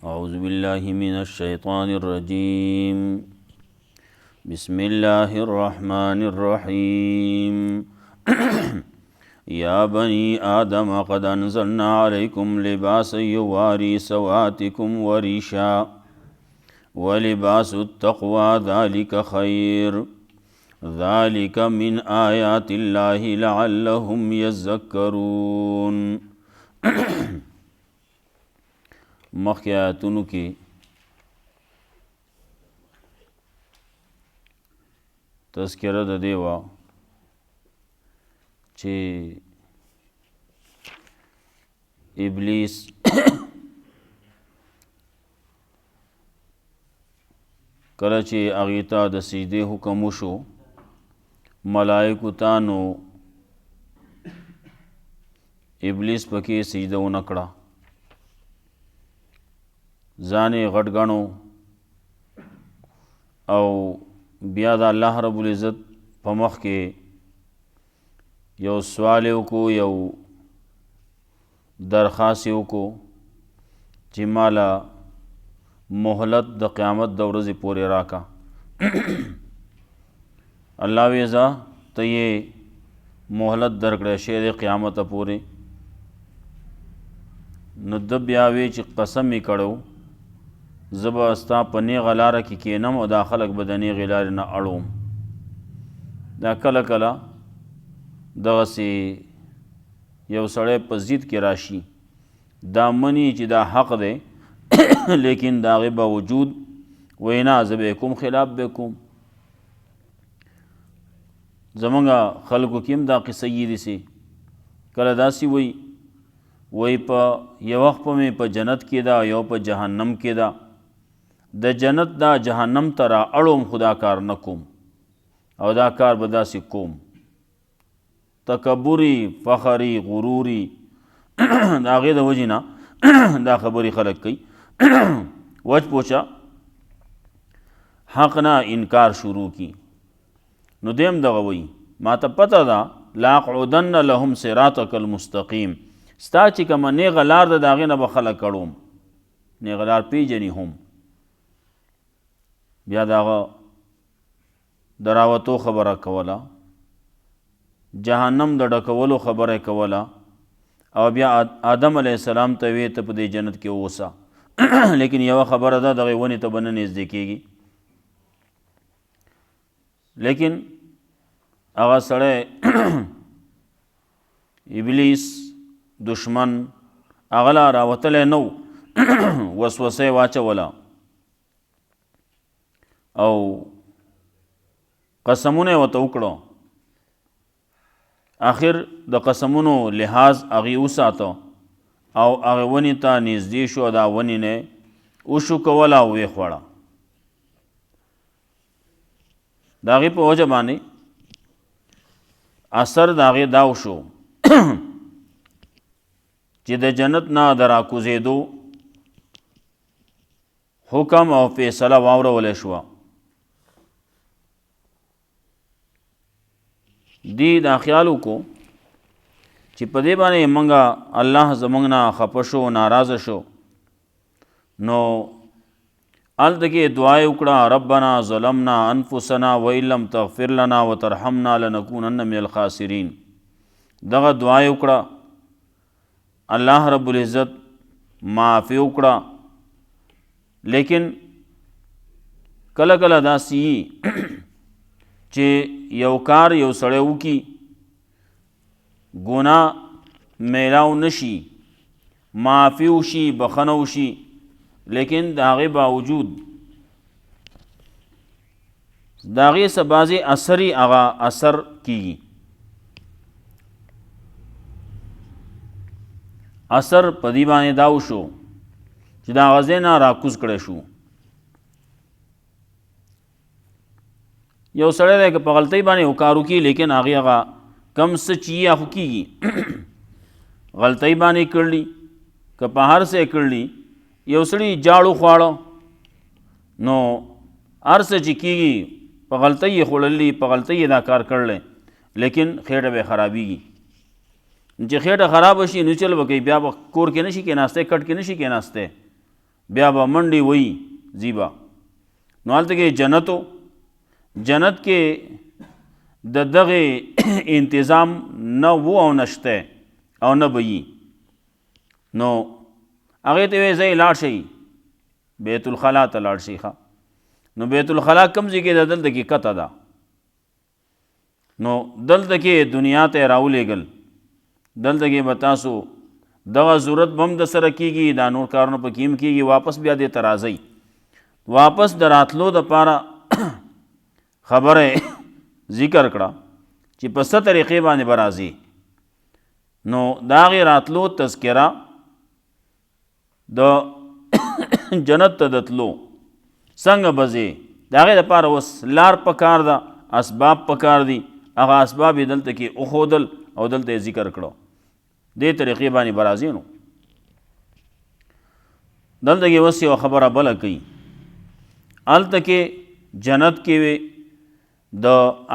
अऊज़ु बिल्लाहि मिनश्शैतानिर्रजीम। बिस्मिल्लाहिर्रहमानिर्रहीम। या बनी आदम क़द अंज़लना अलैकुम लिबासन युवारी सवातिकुम वरीशा वलिबासुत तक़वा ज़ालिका खैर ज़ालिका मिन आयातिल्लाहि लअल्लहुम यज़्ज़क्करून। मख्की आयतुनु की तज़किरा द दे वा چې ابلیس کله چې هغې ته د سجدې حکم وشو ملائکو ته نو ابلیس پکې سجده ونه کړه، ځان یې غټ ګڼو او بیا د الله رب العزت په مخ کې یو سوال یې وکړو، یو درخواست یې وکړو چې ماله مهلت د قیامت د ورځې پورې راکا. الله وی زه ته یې مهلت درکړی شی دی قیامته پورې. نو ده بیا وی چې قسم یې کړی زه به ستا په نیغه لاره کې کینم او دا خلک به د نیغې لارې نه اړوم. دا کله کله دغسې یو سړی په ضد کې راشي، دا مني چې دا حق دی لیکن د هغې باوجود وایي نه زه به یې کوم خلاف به یې کوم. زمونږ خلکو کې هم دا قصه یې داسې کله داسې وایي په یو وخت په مې په جنت کې ده یو په جهنم کې ده، د جنت دا جهنم ته را اړوم خو دا کار نه کوم او دا کار به داسې کوم. تکبری فخری غروری د هغې د وجې نه دا خبرې خلک کوي وچ پوچه حق نه انکار شروع کی. نو دیم دغه وایي ما ته پته ده لاقعدن لهم صراطک المستقیم، ستا چې کومه نیغه لار ده د هغې نه به خلک اړوم، نیغه لار پیژني هم. بیا د هغه د راوتو خبره کوله، جهنم د ډکولو خبره کوله او بیا آدم علیه السلام ته وی ته په دې جنت کې اوسه لیکن یوه خبره ده دغې ونې ته به نه نږدې کېږي. لیکن هغه سړی ابلیس دشمن هغه لا راوتلی نه و، وسوسه یې واچوله او قسمونه یې ورته وکړو. آخر د قسمونو لحاظ هغې وساته او هغې ونې ته نږدې شو، دا ونې نه وشو کوله او ویې خوړه. د هغې په وجه باندې اثر د هغې دا وشو چې د جنت نه د راکوزېدو حکم او فیصله واورولی شوه. دی دا خیال وکړو چې په دې باندې موږ الله زموږ نه خفه شو ناراضه شو. نو هلته کې دعا یې وکړه ربنا ظلمنا انفسنا وان لم تغفر لنا وترحمنا لنکونن من الخاسرین. دغه دعا یې وکړه، الله رب العزت معافي وکړه. لیکن کله کله داسې چې یو کار یو سړی وکړي ګناه میلاو نشي، معافي وشي، بخنه وشي، لیکن د هغې باوجود د هغې څه بعضې اثر یې هغه اثر کیږي. اثر په دې باندې دا وشو چې د هغه ځای نه راکوز کړی شو. یو سړی دی که په غلطۍ باندې یو کار وکړي لیکن هغې هغه کم څه چې یې خو کېږي غلطۍ باندې کړلي که په هر څه یې کړلي. یو سړي جاړو خواړه نو هر څه چې کېږي په غلطۍ یې خوړلي، په غلطۍ یې دا کار کړلی، لیکن خېټه به خرابېږي. چې خېټه خراب شي نو چل به کوي، بیا به کور کې نشي کېناستی، کټ کې نشي کېناستی، بیا به منډې وایي ځي به. نو هلته کې جنتو جنت کې د دغې انتظام نه و او نشته او نه به وي. نو هغې ته وایي ځئ لاړ شئ بیت الخلا ته لاړ شئ. ښه نو بیت الخلا کوم ځای کې ده؟ دلته کې کته ده. نو دلته کې دنیا ته راولېږل، دلته کې به تاسو دغه ضرورت به هم د سره کېږي، دا نور کارونه پکې هم کېږي، واپس بیا دې ته راځئ. واپس د راتلو دپاره خبره ذکر کړه چې په څه طریقې باندې به راځي. نو د هغې راتلو تذکره د جنت ته د تلو څنګه به ځې، د هغې دپاره اوس لار پکار ده، اسباب پکار دي. هغه اسباب یې دلته کې وښودل او دلته یې ذکر کړو. دې طریقې باندې به راځي. نو دلته کې اوس یوه خبره بله کوي. هلته کې جنت کې وې د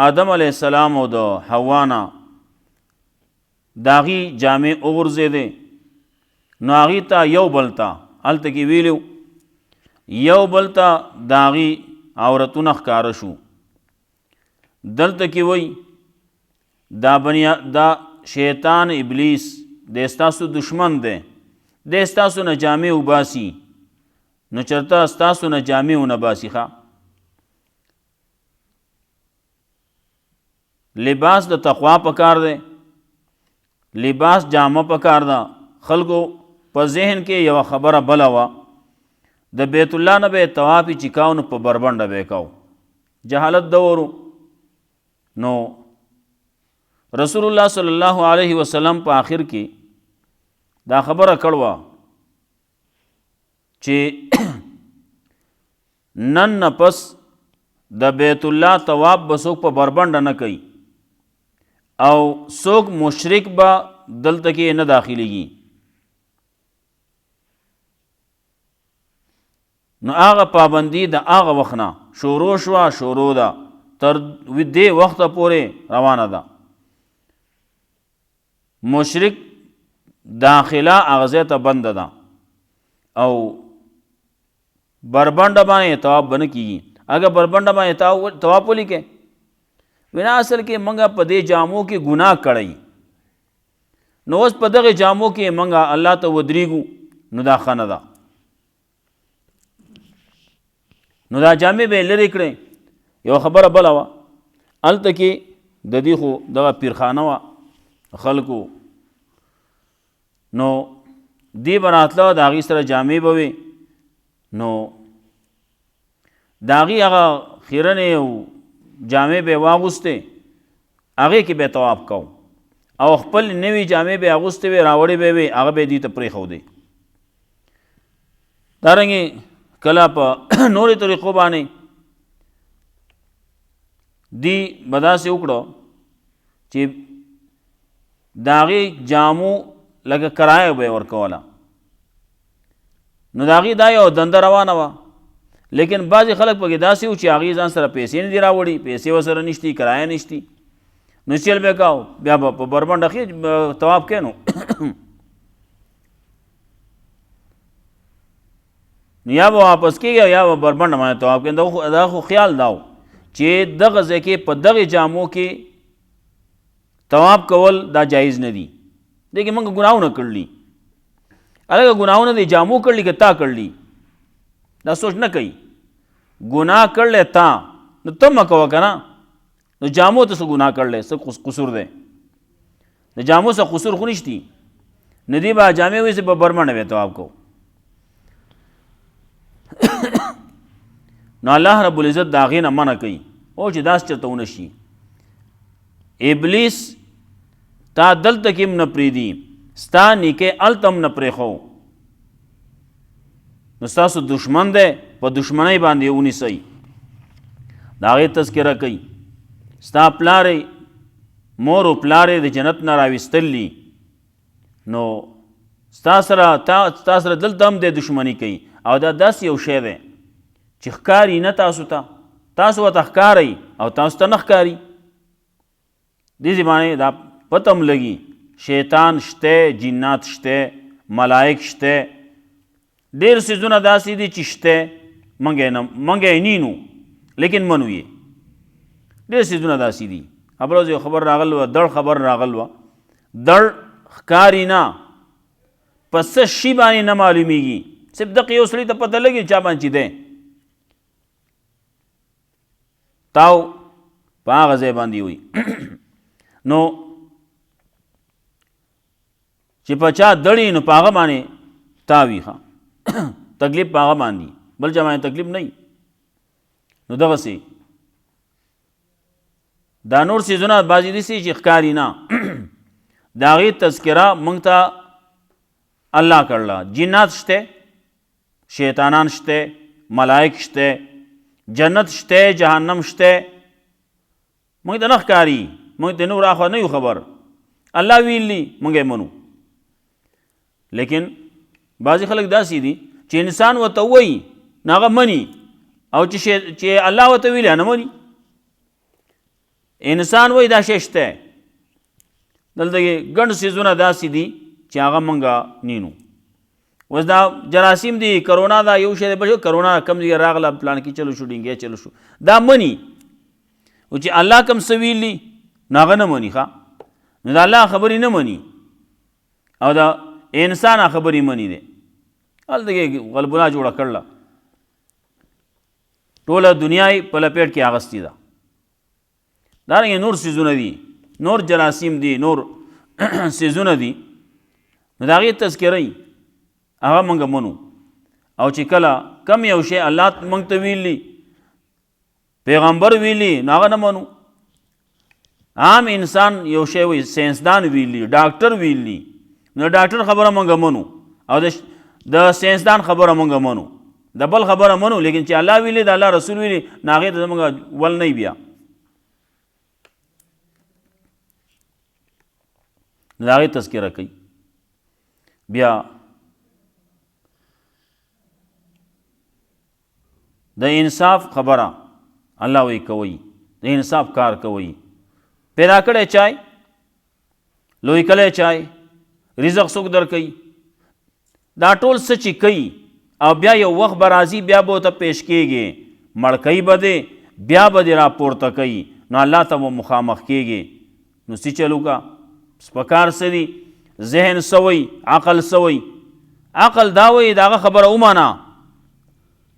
آدم علیه السلام او د حوا نه د هغې جامې وغورځېدې. نو هغې ته یو بل ته هلته کې ویلو یو بل ته د هغې عورتونه ښکاره شو. دلته کې وایي دا شیطان ابلیس د ستاسو دشمن دی، د ستاسو نه جامې وباسي. نو چېرته ستاسو نه جامې ونه باسي. ښه لباس د تقوا پکار دی، لباس جامه پکار ده. خلکو په ذهن کې یوه خبره بله وه، د بیت الله نه به یې طواف یې چې کاو نو په بربنډه به یې کاو، جهالت دورو. نو رسول الله صلی الله علیه وسلم په آخر کې دا خبره کړوه چې نن نه پس د بیت الله طواف به څوک په بربنډه نه کوي او څوک مشرک به دلته کې نه داخلېږي. نو هغه پابندي د هغه وخت نه شروع شوه، شروع ده تر دې وخته پورې روانه ده. مشرک داخله هغه ځای ته بنده ده او بربنډه باندې طواف به نه کېږي. اگر بربنډه باندې طواف ولیکې وینا اصل کې موږ په دې جامو کې ګناه کړی، نو اوس په دغه جامو کې موږ الله ته ودرېږو، نو دا ښه نه ده. نو دا جامې به یې لرې کړې. یوه خبره بله وه، هلته کې د دې خو دغه پیرخانه وه خلکو، نو دې به راتله، د هغې سره جامې به وې. نو د هغې هغه خیرنې او جامې به یې واغوستې، هغې کې به یې طواف کو او خپل نوي جامې به یې اغوستې وې، راوړې به یې وې، هغه به یې دې ته پرېښودې. دارنګې کله په نورې طریقو باندې دی به داسې وکړو چې د هغې جامو لکه کرایه به یې ورکوله. نو د هغې دا یو دنده روانه وه، لیکن بعضې خلک پکې داسې وو چې هغې ځان سره پیسې نه دي راوړي، پیسې ورسره نشتي، کرایه نشتي. نو چل به یې کاو، بیا به په بربنډه کې طواف کوې. نو یا به واپس کېږي یا به بربنډه باندې طواف کوي. دا خو خیال دا و چې دغه ځای کې په دغې جامو کې طواف کول دا جایز نه دي. دی کې موږ ګناهونه کړلي، هلکه ګناهونه دی جامو کړلي که تا کړلي، دا سوچ نه کوي. ګناه کړلی تا، نو ته مه کوه که نه. نو جامو ته څه ګناه کړلی، څه قصور دی؟ د جامو څه قصور خو نشتي. نه دی به جامې وایي چې په بربنډه به طواف کوو. نو الله رب العزت د هغې نه منع کوي او چې داسې چېرته ونه شي. ابلیس تا دلته کې هم نه پرېږدي، ستا نیکۍ هلته هم نه پرېښو. نو ستاسو دشمن دی، په دشمنۍ باندې یې ونیسئ. د هغې تذکره کوي. ستا پلار مور و پلار د جنت نه راویستلي، نو ستا سره دلته هم د دشمني کوي. او دا داسې یو شی دی چې ښکاري نه تاسو ته، تاسو ورته ښکارئ او تاسو ته نه ښکاري. دې باندې دا پته هم لګي شیطان شته، جنات شته، ملائک شته، ډېر څیزونه داسې دي چې شته منګه یې نینو لیکن منو یې. ډېر څیزونه داسې دي. خبره یو خبر راغل وه، دړ خبر راغل وه، دړ ښکاري نه، په څه شي باندې نه معلومیږي، صرف دقې یو سړي ته پته لګي چا باندې چې دی تاو په هغه ځای باندې وي. نو چې په چا دړي نو په هغه باندې تاوي ښه تکلیف په هغه باندې، بل چا باندې تکلیف نه وي. نو دغسې دا نور څیزونه بعضې داسې چې ښکاري نه د هغې تذکره موږ ته الله کړله. جنات شته، شیطانان شته، ملائک شته، جنت شته، جهنم شته، موږ ته نه ښکاري، موږ ته نور اخوا نه یو خبر. الله ویلي موږ یې منو. لیکن بعضې خلک داسې دي چې انسان ورته ووایي نو هغه مني، او چې الله ورته ویلي نه مني. انسان وایي دا شی شته، دلته کې ګڼ څیزونه داسې دي چې هغه موږ نینو. اوس دا جراثیم دی، کرونا دا یو شی دی، بل کرونا کم ځای راغله پلان کې چلو شو، ډینګی چلو شو، دا مني. او چې الله کم څه ویلي نو هغه نه مني ښه. نو د الله خبرې نه مني او د انسان خبرې مني دی. هلته کې غلبونه جوړه کړله، ټوله دنیا یې په لپیټ کې اغستې ده. دارنګې نور څیزونه دي، نور جراثیم دي، نور څیزونه دي، نو د هغې تذکره یي هغه موږ منو. او چې کله کم یو شی الله موږ ته ویلي، پیغمبر ویلي، نو هغه نه منو. عام انسان یو شی وایي، ساینسدان ویلي، ډاکټر ویلي، نو ډاکټر خبره موږ منو او د ساینسدان خبره موږ منو، د بل خبره منو. لیکن چې الله ویلي، د الله رسول ویلي، نو هغې ته زموږ ول نه بیا. نو د هغې تذکره کوي. بیا د انصاف خبره الله وی کوي، د انصاف کار کوي. پیدا کړی چای، لوی کلی چای، رزق څوک درکوي، دا ټول څه چې کوي، او بیا یو وخت به راځي بیا به ورته پیش کیږي، مړ کوي به دی، بیا به دې راپورته کوي، نو الله ته به مخامخ کیږي. نو څه چلو کا سپکار څه دي، ذهن څه وایي، عقل څه وایي. عقل دا وایي د هغه خبره ومنه،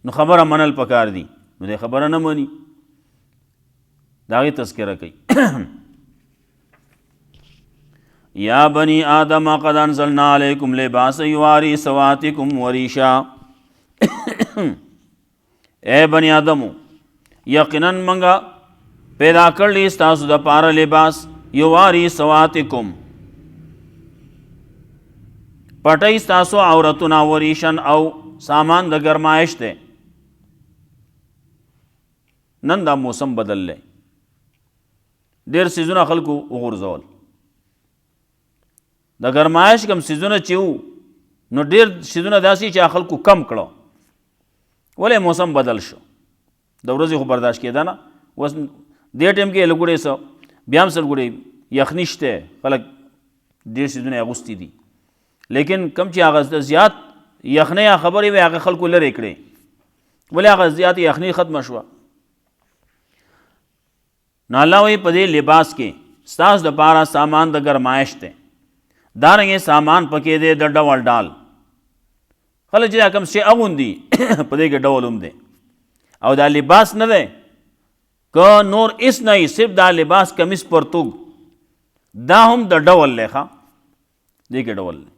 نو خبره منل پکار دي، نو دې خبره نه مني. د هغې تذکره کوي. یا بنی آدم قد انزلنا علیکم لباسا یواری سواتکم وریشا. اے بنی آدمو، یقیناً منگا پیدا کرلی ستاسو دا پارا لباس، یواری سواتکم پټی ستاسو عورتنا، وریشن او سامان د گرمایش دی. نن دا موسم بدل لی، ډېر څیزونه خلکو وغورځول. د ګرمایش کم څیزونه چې وو نو ډېر څیزونه داسې چې خلکو کم کړه. ولې موسم بدل شو، د ورځې خو برداشت کېده نه. اوس دې ټایم کې لږ څه بیا هم سلګوړې یخني شته، خلک ډېر څیزونه یې اغوستي دي. لیکن کم چې هغه زیات یخنۍ خبرې وې هغه خلکو لرې کړې، ولې هغه زیات یخني ختمه شوه. نو الله وایي په دې لباس کې ستاسو دپاره سامان د ګرمایش دی. دارنګې سامان پکې دی د ډول ډال. خلک چې دا کوم شی اغوندي په دې کې ډول هم دی. او دا لباس نه دی که نور هېڅ نه وي، صرف دا لباس کمیس پرتوګ دا هم د ډول دی. ښه دې کې ډول دی.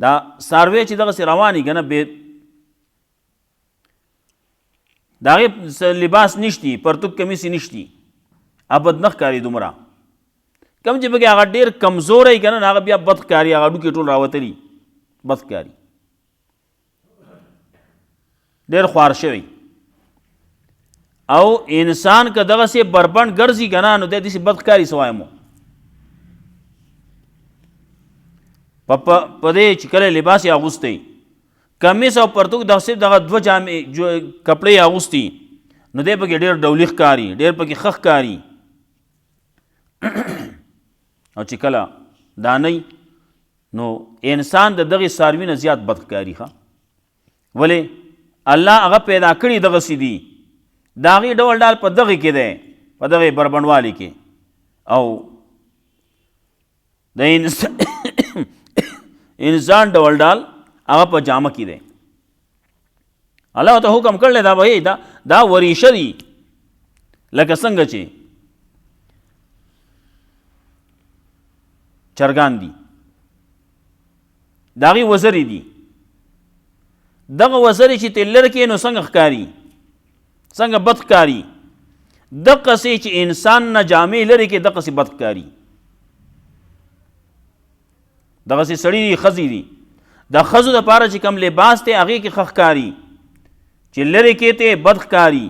دا څاروی چې دغسې رواني که نه د هغې لباس نشتی، پرتوګ کمیس یې نشتی، ابد نه ښکاري دومره. کم چې پکې هغه ډېر کمزوری که نه هغه بیا بد ښکاري، هغه هډوکي ټول راوتلي بد ښکاري، ډېر خوار شوی. او انسان که دغسې بربنډ ګرځي که نه نو دی داسې بد ښکاري. څه وایم په دې چې کله لباس یې اغوستی، کمیس او پرتوګ دغسې دغه دوه جامې کپړې یې اغوستي، نو دی پکې ډېر ډولي ښکاري، ډېر پکې ښه ښکاري. او چې کله دا نه نو انسان د دغه څاروي نه زیات بدښکاري ښه ولې الله هغه پیدا کړي دغسې دي د هغې ډول ډال په دغې کې دی په دغې بربنډوالي کې او د انسان ډول ډال هغه په جامه کې دی الله ته حکم کړلی دا به دا وریشه دي لکه څنګه چې چرګان دي د هغې وزرې دي دغه وزرې چې ته لرې کړې نو څنګه ښکاري څنګه بد ښکاري دقسې چې انسان نه جامې لرې کړې دقسې بد ښکاري دغسې سړي دي ښځې دي د ښځو دپاره چې کوم لباس دی هغې کې ښه ښکاري چې لرې کې ته بد ښکاري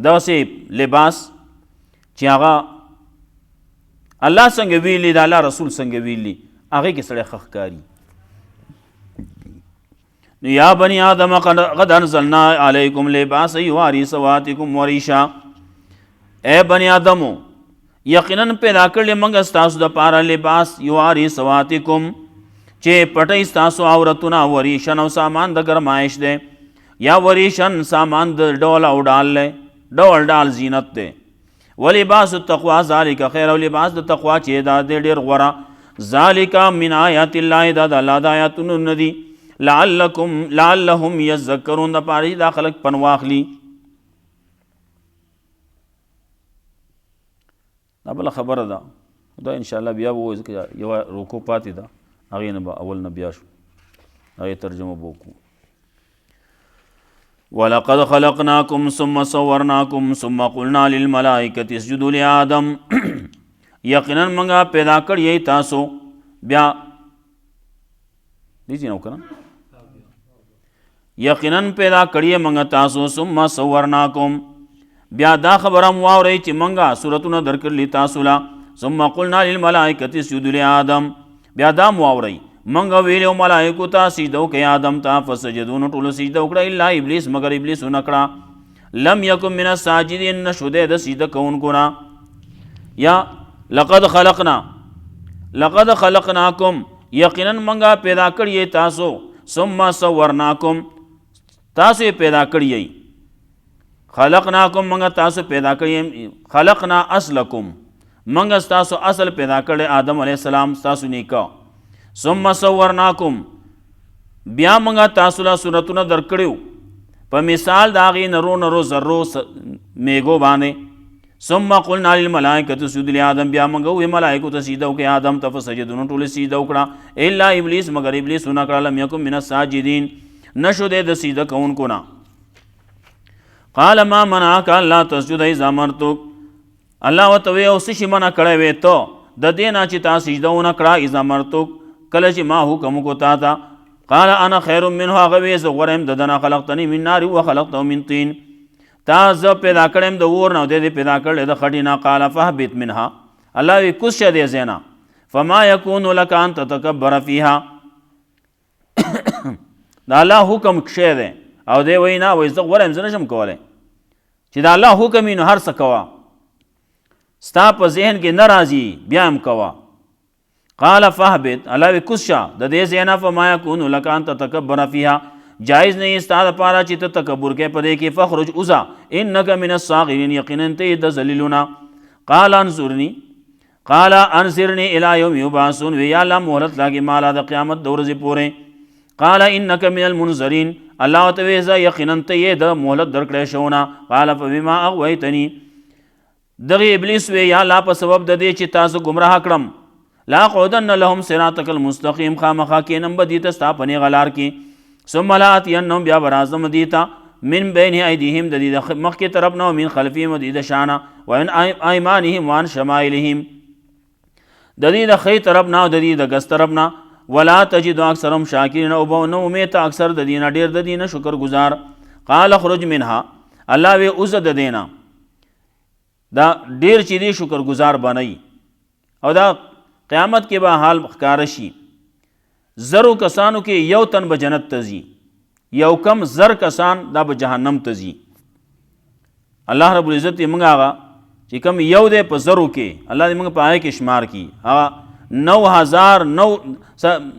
دغسې لباس چې هغه الله څنګه ویلي د الله رسول څنګه ویلي هغې کې سړی ښه ښکاري نو یا بني آدم قد انزلنا علیکم لباسا یواری سواتکم وریشا اے بني آدمو یقینا پیدا کړل موږ ستاسو دپاره لباس یواری سواتکم چې پټی ستاسو عورتونه وریشن او سامان د ګرمایش دی یا وریشن سامان د ډول او ډال دی ډول ډال زینت دی ولباس التقوا ذالک خیر او لباس د تقوا چې دا دی ډېر غوره ذالک من آیات الله دا د الله د آیاتونو نه دي لعلهم یذکرون د پاره دا خلک پن واخلي دا بله خبره ده دا انشاءالله بیا به وایو ځکه یوه روکو پاتې ده هغې نه به اول نه بیا شو هغې ترجمه به وکړو ولقد خلقناکم ثم صورناکم ثم قلنا للملائکة اسجدوا لآدم یقینا موږ پیدا کړی تاسو بیا دیجی نو که نه یقینا پیدا کړی موږ تاسو ثم صورناکم بیا دا خبره مو واورئ چې موږ صورتونه درکړلي تاسو له ثم قلنا للملائکة اسجدوا لآدم بیا دا مو واورئ موږ ویلو ملائکو ته سجده وکړئ آدم ته فسجدو نو ټولو سجده وکړه الا ابلیس مگر ابلیس ونه کړه لم یکن من الساجدین نشو دی د سجده کوونکو نه یا لقد خلقناکم یقینا موږ پیدا کړی تاسو ثم صورناکم تاسو یې پیدا کړی خلقناکم موږ تاسو پیدا کړی خلقنا اصلکم موږ ستاسو اصل پیدا کړی آدم علیه السلام ستاسو نیکه ثم صورناکم بیا موږ تاسو له صورتونه درکړیو په مثال د هغې نرو ذرو میږو باندې ثم قلنا للملائکة اسجدوا لآدم بیا موږ وویل ملائکو ته سجده وکړئ آدم ته فسجدو نو ټولو سجده وکړه الا ابلیس مگر ابلیس ونه کړه لم یکن من الساجدین نشو دی د سجده کوونکو نه قال ما منعک الا تسجد اذ امرتک الله ورته ویل څه شي منع کړی وې ته د دې نه چې تا سجده ونه کړه اذ امرتک کله چې ما حکم وکړو تا ته قال انا خیر منه هغه وی زه غوره یم د ده نه خلقتني من نار وخلقته من طین تا زه پیدا کړی یم د اور نه او دی پیدا کړی د خټې نه قال فاهبط منها الله وی کوز شه دې ځای نه فما یکون لک ان تتکبر فیها د الله حکم کښی دی او دی وایي نه وایي زه غوره یم زه نشم کولی چې د الله حکم وي نو هر څه کوه ستا په ذهن کې نه راځي بیا هم کوه قال فاهبط الله وی کوز شه د دې ځای نه فما یکون لک ان تتکبر فیها جایز نہیں ستا دپاره چې ته تکبر کې په دې کې فخرج اوزه انک من الصاغرین یقینا ته د ذلیلونه قال انظرني الی یوم یبعثون وی یا الله مهلت راکړي ما له د قیامت د ورځې پورې قال انک من المنذرین الله ورته وی زه یقینا ته یې د مهلت درکړی شونه قال فبما اغویتني دغه ابلیس وی یا الله په سبب د دې چې تاسو ګمراه کړم لاقعدن لهم صراطک المستقیم خامخا کینم به دې ته ستا په نیغه لار کې ثم لآتینهم بیا برازم دیتا من بین ایدیهم د دې د مخکې طرف نه من خلفهم د دې د شانه ومن ایمانهم وعن شمائلهم د دې د ښی طرف نه او د دې د ګس طرف نه ولا تجد اکثرهم شاکرین او به نه امید ته اکثر د دې نه ډېر د دې نه شکر گزار قال اخرج منها الله وی اوزه د دې نه دا ډېر چې دې شکر گزار بنئ او دا قیامت کې به حال ښکاره شي زرو کسانو کې یو تن به جنت ته ځي یو کم زر کسان دا به جهنم ته ځي الله رب العزت یې موږ هغه چې کوم یو دی په زرو کې الله دې موږ په هغې کې شمار کړي هغه 9099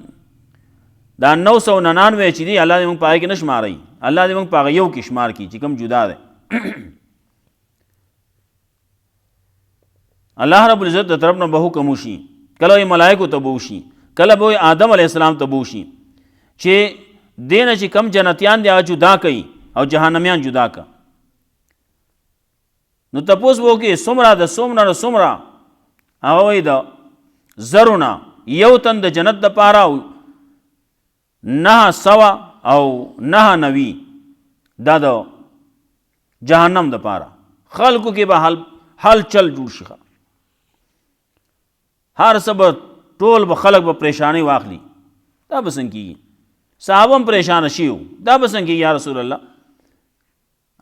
دا 999 چې دي الله دې موږ په هغې کې نه شماروي الله دې موږ په هغه یو کې شمار کړي چې کوم جدا دی الله رب العزت د طرف نه به حکم وشي کله یې ملایکو ته به وشي کله به آدم علیه السلام ته به وشي چې دې نه چې کم جنتیان دي هغه جدا کوي او جهنمیان جدا که نو تپوس به وکړي څومره د څومره هغه وایي د زرو نه یو تن د جنت دپاره 900 او 990 دا د جهنم دپاره خلکو کې به حل چل جوړ شي هر څه به ټول به خلک به پریشانی واخلي دا به څنګه کېږي صحابه هم پریشانه شي وو دا به څنګه کېږي یا رسول الله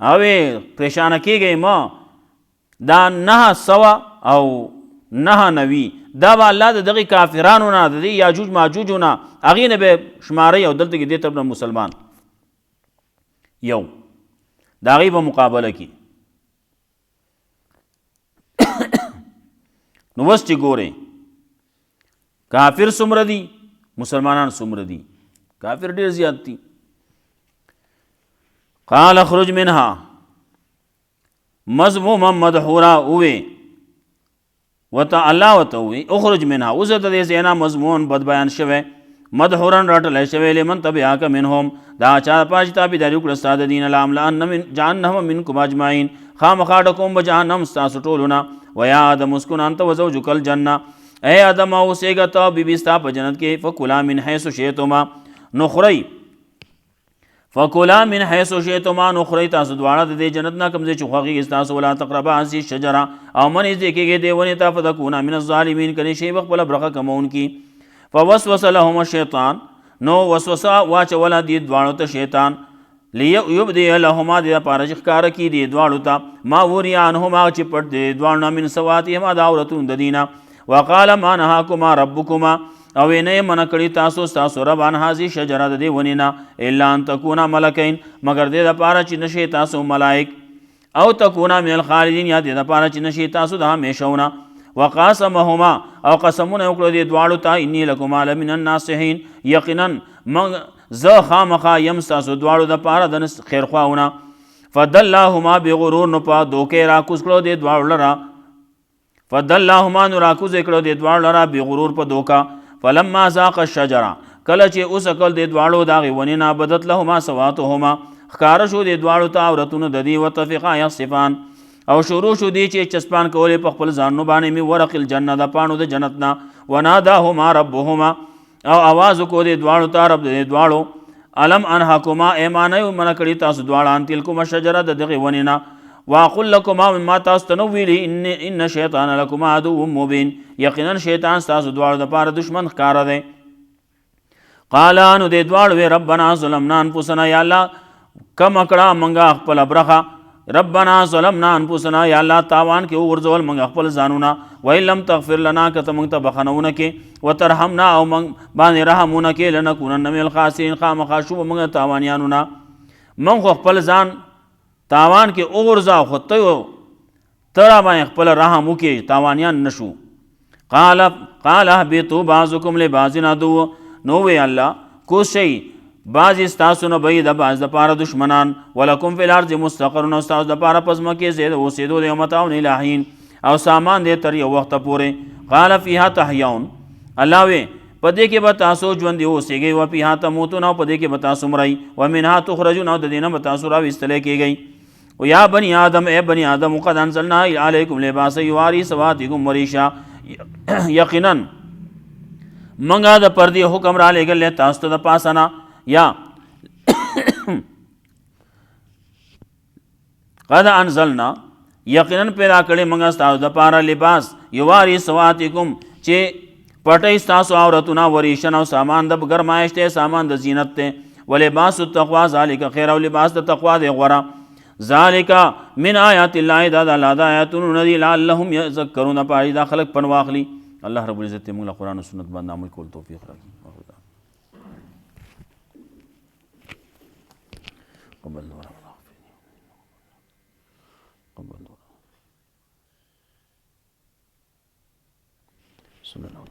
هغې پریشانه کېږئ ما دا 900 او 990 دا به الله د دغې کافرانو نه د دې یاجوج ماجوجو نه هغې نه به شمارئ او دلته کې دې طرف نه مسلمان یو د هغې به مقابله کړي نو اوس چې ګورئ کافر څومره دي مسلمانان څومره دي کافر ډېر زیات دي قال اخرج منها مذموما مدحورا اوې وته الله ورته ووایي اخرج منها اوس ته دې ځای نه مضمون بد بیان شوی مدحورا رټلی شوی لمن تبعک منهم دا چا دپاره چې تابعداري وکړه ستا د دین لاملأن من جهنم منکم اجمعین خامخا ډکوم به جهنم ستاسو ټولو نه ویا آدم اسکن انت وزوجک الجنه اے آدم اوسېږه ته بیبي ستا په جنت کې فکلا من حیث شئتما نو خورئ فکلا من حیث شئتما نو خورئ تاسو دواړه د دې جنت نه کوم ځای چې خوښېږي ستاسو ولا تقربا هذه الشجره او مه نږدې کېږئ دې ونې ته فتکونا من الظالمین کنې شی به خپله برخه کموونکي فوسوس لهما الشیطان نو وسوسه واچوله دې دواړو ته شیطان لیبدی لهما دې دپاره چې ښکاره کړي دې دواړو ته ما وري عنهما چې پټ دې دواړو نه من سواتهما د عورتونو د دې نه وقال ما نهاکما ربکما او نه یې منع کړي تاسو ستاسو رب عن هذه شجره د دې ونې نه الا ان تکونا ملکین مګر دې دپاره چې نشئ تاسو ملائک او تکونا من الخالدین یا دې دپاره چې نشئ تاسو د همیشهونه وقاسمهما او قسمونه وکړو دې دواړو ته انی لکما لمن الناصحین یقینا زه خامخا یم ستاسو دواړو دپاره د خیرخواهونه فدلاهما بغرور نو په دوکې راکوز کړو دې دواړو لره فدلاهما نو راکوز یې کړو دې دواړو لره بغرور په دوکه فلما ذاق الشجره کله چې اوسکل دې دواړو د هغې ونې نه بدت لهما سواتهما ښکاره شو دې دواړو ته عورتونه د دې وطفقا یخصفان او شروع شو دې چې چسپان کولې په خپل ځانونو باندې مې ورق الجنه د پاڼو د جنت نه وناداهما ربهما او आवाज وکړو دې دواړو ته رب دې دواړو الم انهاکما ایمانه یو منع کړي تاسو دواړه ان تلکما شجره د دغې ونې نه واقل لکما مما تاسو ته نو ویلي ان شیطان لکما عدو مبین یقینا شیطان ستاسو دواړو دپاره دشمن ښکاره دی قالا نو دې دواړو وی ربنا ظلمنا انفسنا یا الله کمه کړه موږ خپله برخه ربنا ظلمنا انفسنا یا الله تاوان کې وغورځول موږ خپل ځانونه وان لم تغفر لنا که ته موږ ته بخښنه ونه کړې وترحمنا او موږ باندې رحم ونه کړې لنکونن من الخاسرین خامخا شو به موږ تاوانیانو نه موږ خو خپل ځان تاوان کې وغورځاو خو ته را باندې خپل رحم وکړې تاوانیان نه شو قال اهبطوا بعضکم لبعض عدو نو وی الله کوز شئ بعضې ستاسو نه به یې د بعض دپاره دشمنان ولکم فی الارض مستقرون او ستاسو دپاره په ځمکې ځای د اوسېدو دی متاع الی حین او سامان دی تر یو وخته پورې قال فیها تحیون الله وی په دې کې به تاسو ژوندي اوسېږئ و فیها تموتون او په دې کې به تاسو مرئ ومنها تخرجون او د دې نه به تاسو راویستلی کېږئ و یا بني آدم اے بني آدم قد انزلنا علیکم لباسا یواری سواتکم وریشا یقینا منګه د پردې حکم را لېږلی تاسو ته د پاسه نه یا قد انزلنا یقینا پیدا کړی موږ ستاسو دپاره لباس یواري سواتکم چې پټی ستاسو عورتونه وریشن او سامان د ګرمایش دی سامان د زینت دی ولباس التقوا ذلک خیر او لباس د تقوا دی غوره ذالک من آیات الله دا د الله د آیاتونو نه دي لعلهم یذکرون پارې دا خلک پن واخلي الله رب العزت موږ له قرآن او سنت باندې عمل کول توفیق راکړي قبل صلی الله